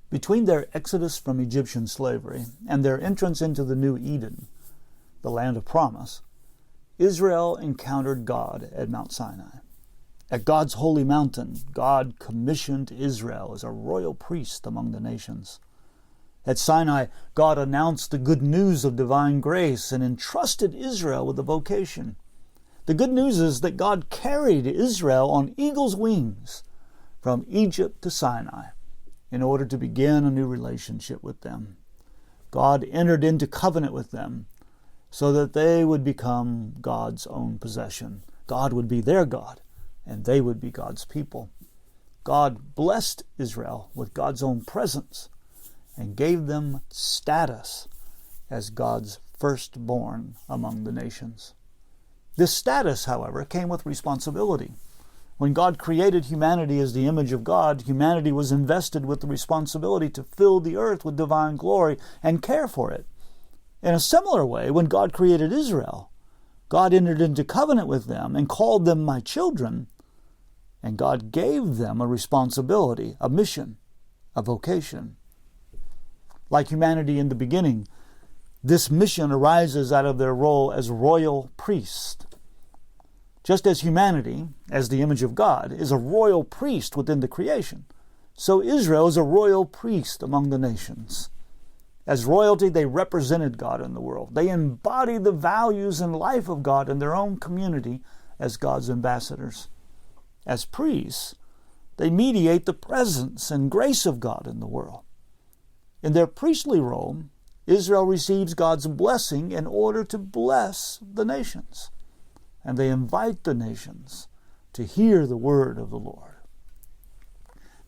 Between their exodus from Egyptian slavery and their entrance into the New Eden, the land of promise, Israel encountered God at Mount Sinai. At God's holy mountain, God commissioned Israel as a royal priest among the nations. At Sinai, God announced the good news of divine grace and entrusted Israel with a vocation. The good news is that God carried Israel on eagle's wings from Egypt to Sinai in order to begin a new relationship with them. God entered into covenant with them so that they would become God's own possession. God would be their God, and they would be God's people. God blessed Israel with God's own presence and gave them status as God's firstborn among the nations. This status, however, came with responsibility. When God created humanity as the image of God, humanity was invested with the responsibility to fill the earth with divine glory and care for it. In a similar way, when God created Israel, God entered into covenant with them and called them my children, and God gave them a responsibility, a mission, a vocation. Like humanity in the beginning, this mission arises out of their role as royal priest. Just as humanity, as the image of God, is a royal priest within the creation, so Israel is a royal priest among the nations. As royalty, they represented God in the world. They embodied the values and life of God in their own community as God's ambassadors. As priests, they mediate the presence and grace of God in the world. In their priestly role, Israel receives God's blessing in order to bless the nations, and they invite the nations to hear the word of the Lord.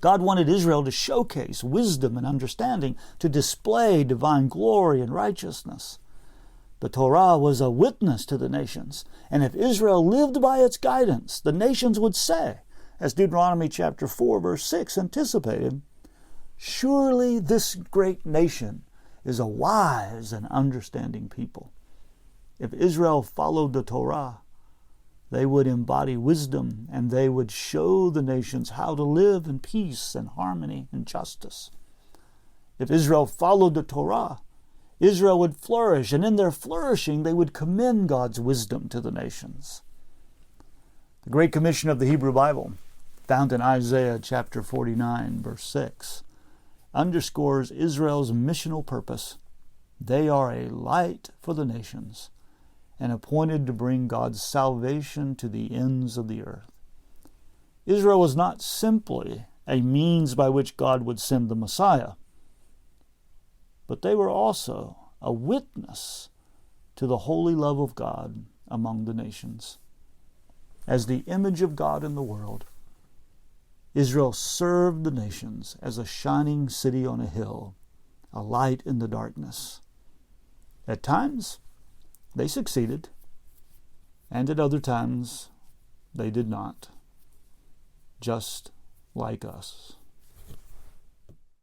God wanted Israel to showcase wisdom and understanding, to display divine glory and righteousness. The Torah was a witness to the nations, and if Israel lived by its guidance, the nations would say, as Deuteronomy chapter 4, verse 6 anticipated, "Surely this great nation is a wise and understanding people." If Israel followed the Torah, they would embody wisdom, and they would show the nations how to live in peace and harmony and justice. If Israel followed the Torah, Israel would flourish, and in their flourishing, they would commend God's wisdom to the nations. The Great Commission of the Hebrew Bible, found in Isaiah chapter 49, verse 6, underscores Israel's missional purpose. They are a light for the nations, and appointed to bring God's salvation to the ends of the earth. Israel was not simply a means by which God would send the Messiah, but they were also a witness to the holy love of God among the nations. As the image of God in the world, Israel served the nations as a shining city on a hill, a light in the darkness. At times, they succeeded, and at other times they did not, just like us.